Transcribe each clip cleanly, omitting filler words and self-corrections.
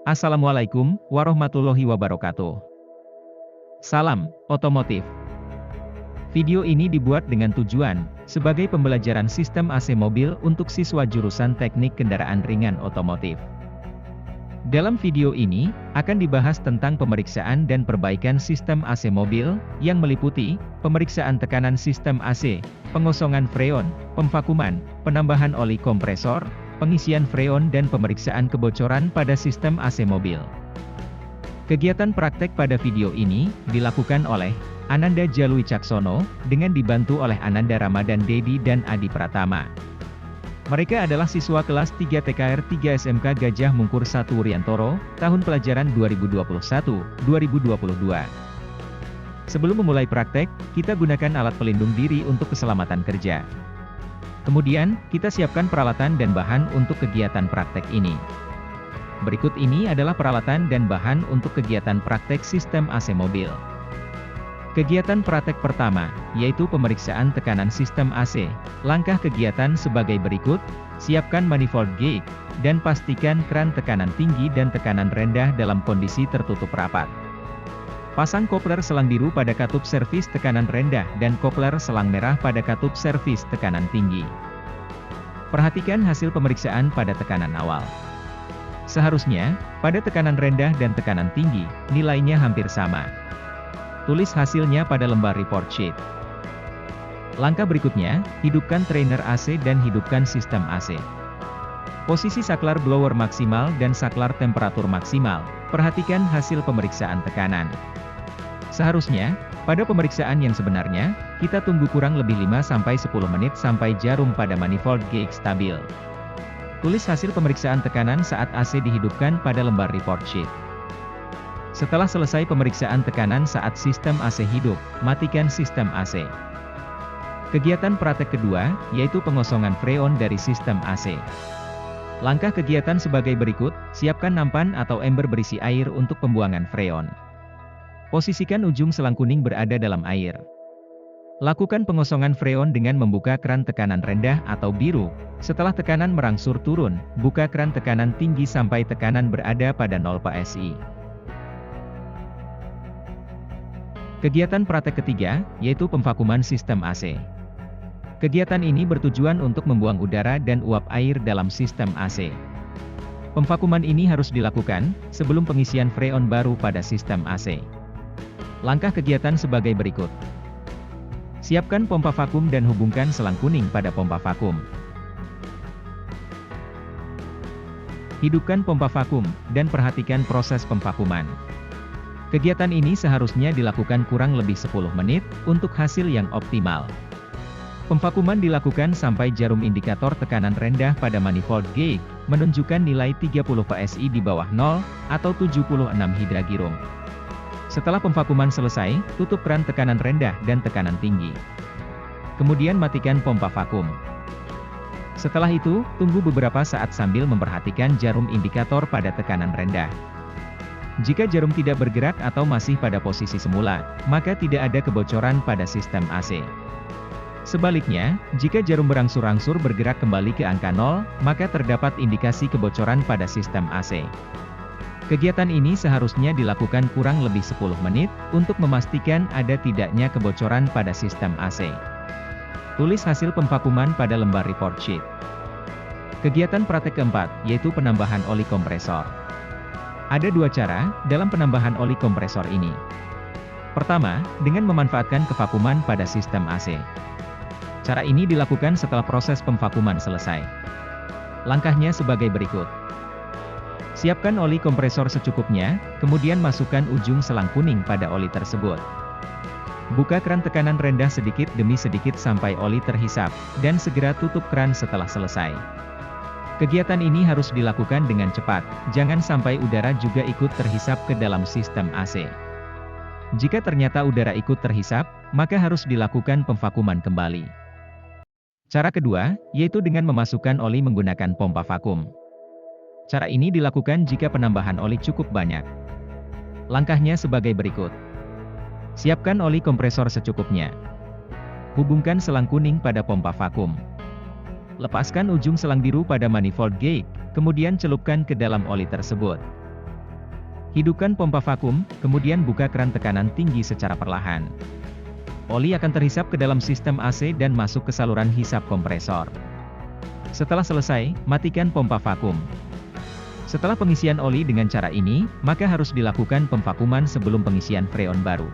Assalamualaikum warahmatullahi wabarakatuh. Salam otomotif. Video ini dibuat dengan tujuan sebagai pembelajaran sistem AC mobil untuk siswa jurusan Teknik Kendaraan Ringan Otomotif. Dalam video ini akan dibahas tentang pemeriksaan dan perbaikan sistem AC mobil yang meliputi pemeriksaan tekanan sistem AC, pengosongan freon, pemvakuman, penambahan oli kompresor, pengisian freon dan pemeriksaan kebocoran pada sistem AC mobil. Kegiatan praktek pada video ini dilakukan oleh Ananda Jalui Caksono dengan dibantu oleh Ananda Ramadan Dedi dan Adi Pratama. Mereka adalah siswa kelas 3 TKR 3 SMK Gajah Mungkur 1 Riantoro, tahun pelajaran 2021-2022. Sebelum memulai praktek, kita gunakan alat pelindung diri untuk keselamatan kerja. Kemudian, kita siapkan peralatan dan bahan untuk kegiatan praktek ini. Berikut ini adalah peralatan dan bahan untuk kegiatan praktek sistem AC mobil. Kegiatan praktek pertama, yaitu pemeriksaan tekanan sistem AC. Langkah kegiatan sebagai berikut: siapkan manifold gauge, dan pastikan keran tekanan tinggi dan tekanan rendah dalam kondisi tertutup rapat. Pasang kopler selang biru pada katup servis tekanan rendah dan kopler selang merah pada katup servis tekanan tinggi. Perhatikan hasil pemeriksaan pada tekanan awal. Seharusnya, pada tekanan rendah dan tekanan tinggi, nilainya hampir sama. Tulis hasilnya pada lembar report sheet. Langkah berikutnya, hidupkan trainer AC dan hidupkan sistem AC. Posisi saklar blower maksimal dan saklar temperatur maksimal. Perhatikan hasil pemeriksaan tekanan. Seharusnya, pada pemeriksaan yang sebenarnya, kita tunggu kurang lebih 5-10 menit sampai jarum pada manifold gauge stabil. Tulis hasil pemeriksaan tekanan saat AC dihidupkan pada lembar report sheet. Setelah selesai pemeriksaan tekanan saat sistem AC hidup, matikan sistem AC. Kegiatan praktek kedua, yaitu pengosongan freon dari sistem AC. Langkah kegiatan sebagai berikut: siapkan nampan atau ember berisi air untuk pembuangan freon. Posisikan ujung selang kuning berada dalam air. Lakukan pengosongan freon dengan membuka keran tekanan rendah atau biru. Setelah tekanan merangsur turun, buka keran tekanan tinggi sampai tekanan berada pada 0 PSI. Kegiatan praktek ketiga, yaitu pemvakuman sistem AC. Kegiatan ini bertujuan untuk membuang udara dan uap air dalam sistem AC. Pemvakuman ini harus dilakukan sebelum pengisian freon baru pada sistem AC. Langkah kegiatan sebagai berikut. Siapkan pompa vakum dan hubungkan selang kuning pada pompa vakum. Hidupkan pompa vakum, dan perhatikan proses pemvakuman. Kegiatan ini seharusnya dilakukan kurang lebih 10 menit, untuk hasil yang optimal. Pemvakuman dilakukan sampai jarum indikator tekanan rendah pada manifold gauge, menunjukkan nilai 30 PSI di bawah 0, atau 76 hidragirum. Setelah pemvakuman selesai, tutup keran tekanan rendah dan tekanan tinggi. Kemudian matikan pompa vakum. Setelah itu, tunggu beberapa saat sambil memperhatikan jarum indikator pada tekanan rendah. Jika jarum tidak bergerak atau masih pada posisi semula, maka tidak ada kebocoran pada sistem AC. Sebaliknya, jika jarum berangsur-angsur bergerak kembali ke angka 0, maka terdapat indikasi kebocoran pada sistem AC. Kegiatan ini seharusnya dilakukan kurang lebih 10 menit, untuk memastikan ada tidaknya kebocoran pada sistem AC. Tulis hasil pemvakuman pada lembar report sheet. Kegiatan praktek keempat, yaitu penambahan oli kompresor. Ada dua cara dalam penambahan oli kompresor ini. Pertama, dengan memanfaatkan kevakuman pada sistem AC. Cara ini dilakukan setelah proses pemvakuman selesai. Langkahnya sebagai berikut. Siapkan oli kompresor secukupnya, kemudian masukkan ujung selang kuning pada oli tersebut. Buka keran tekanan rendah sedikit demi sedikit sampai oli terhisap, dan segera tutup keran setelah selesai. Kegiatan ini harus dilakukan dengan cepat, jangan sampai udara juga ikut terhisap ke dalam sistem AC. Jika ternyata udara ikut terhisap, maka harus dilakukan pemvakuman kembali. Cara kedua, yaitu dengan memasukkan oli menggunakan pompa vakum. Cara ini dilakukan jika penambahan oli cukup banyak. Langkahnya sebagai berikut. Siapkan oli kompresor secukupnya. Hubungkan selang kuning pada pompa vakum. Lepaskan ujung selang biru pada manifold gauge, kemudian celupkan ke dalam oli tersebut. Hidupkan pompa vakum, kemudian buka keran tekanan tinggi secara perlahan. Oli akan terhisap ke dalam sistem AC dan masuk ke saluran hisap kompresor. Setelah selesai, matikan pompa vakum. Setelah pengisian oli dengan cara ini, maka harus dilakukan pemvakuman sebelum pengisian freon baru.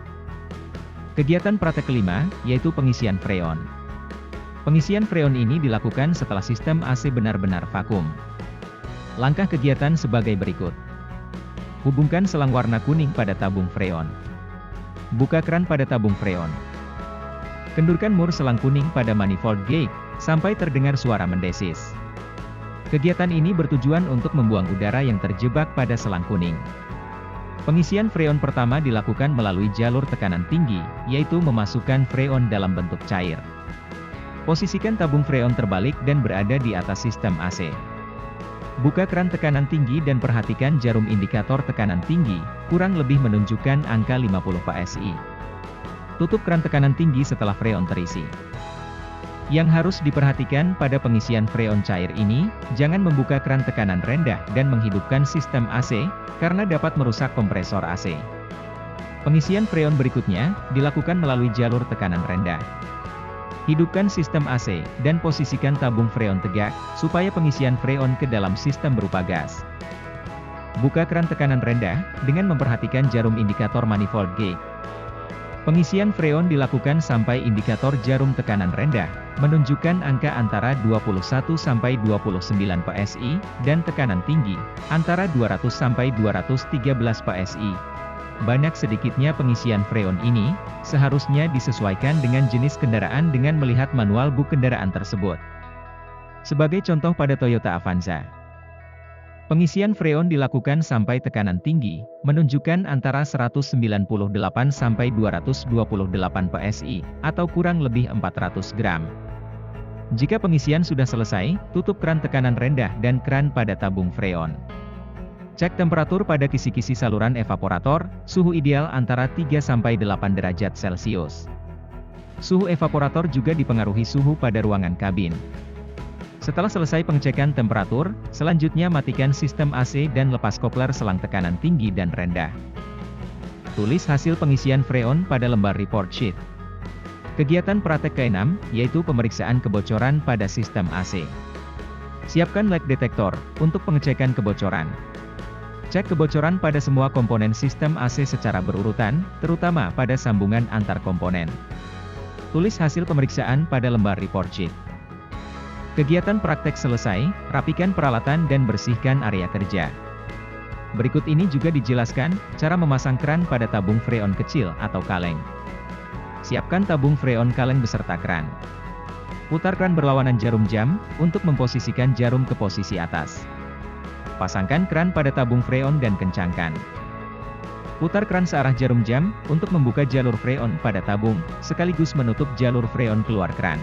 Kegiatan praktek kelima, yaitu pengisian freon. Pengisian freon ini dilakukan setelah sistem AC benar-benar vakum. Langkah kegiatan sebagai berikut. Hubungkan selang warna kuning pada tabung freon. Buka keran pada tabung freon. Kendurkan mur selang kuning pada manifold gate, sampai terdengar suara mendesis. Kegiatan ini bertujuan untuk membuang udara yang terjebak pada selang kuning. Pengisian freon pertama dilakukan melalui jalur tekanan tinggi, yaitu memasukkan freon dalam bentuk cair. Posisikan tabung freon terbalik dan berada di atas sistem AC. Buka keran tekanan tinggi dan perhatikan jarum indikator tekanan tinggi, kurang lebih menunjukkan angka 50 PSI. Tutup keran tekanan tinggi setelah freon terisi. Yang harus diperhatikan pada pengisian freon cair ini, jangan membuka keran tekanan rendah dan menghidupkan sistem AC, karena dapat merusak kompresor AC. Pengisian freon berikutnya, dilakukan melalui jalur tekanan rendah. Hidupkan sistem AC, dan posisikan tabung freon tegak, supaya pengisian freon ke dalam sistem berupa gas. Buka keran tekanan rendah, dengan memperhatikan jarum indikator manifold gate. Pengisian freon dilakukan sampai indikator jarum tekanan rendah, menunjukkan angka antara 21-29 PSI, dan tekanan tinggi, antara 200-213 PSI. Banyak sedikitnya pengisian freon ini, seharusnya disesuaikan dengan jenis kendaraan dengan melihat manual book kendaraan tersebut. Sebagai contoh pada Toyota Avanza, pengisian freon dilakukan sampai tekanan tinggi, menunjukkan antara 198-228 PSI, atau kurang lebih 400 gram. Jika pengisian sudah selesai, tutup keran tekanan rendah dan keran pada tabung freon. Cek temperatur pada kisi-kisi saluran evaporator, suhu ideal antara 3-8 derajat Celcius. Suhu evaporator juga dipengaruhi suhu pada ruangan kabin. Setelah selesai pengecekan temperatur, selanjutnya matikan sistem AC dan lepas kopler selang tekanan tinggi dan rendah. Tulis hasil pengisian freon pada lembar report sheet. Kegiatan praktek ke-6, yaitu pemeriksaan kebocoran pada sistem AC. Siapkan leak detektor, untuk pengecekan kebocoran. Cek kebocoran pada semua komponen sistem AC secara berurutan, terutama pada sambungan antar komponen. Tulis hasil pemeriksaan pada lembar report sheet. Kegiatan praktek selesai, rapikan peralatan dan bersihkan area kerja. Berikut ini juga dijelaskan, cara memasang keran pada tabung freon kecil atau kaleng. Siapkan tabung freon kaleng beserta keran. Putar keran berlawanan jarum jam, untuk memposisikan jarum ke posisi atas. Pasangkan keran pada tabung freon dan kencangkan. Putar keran searah jarum jam, untuk membuka jalur freon pada tabung, sekaligus menutup jalur freon keluar keran.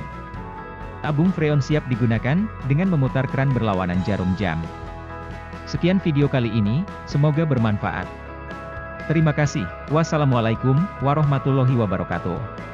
Tabung freon siap digunakan, dengan memutar keran berlawanan jarum jam. Sekian video kali ini, semoga bermanfaat. Terima kasih. Wassalamualaikum warahmatullahi wabarakatuh.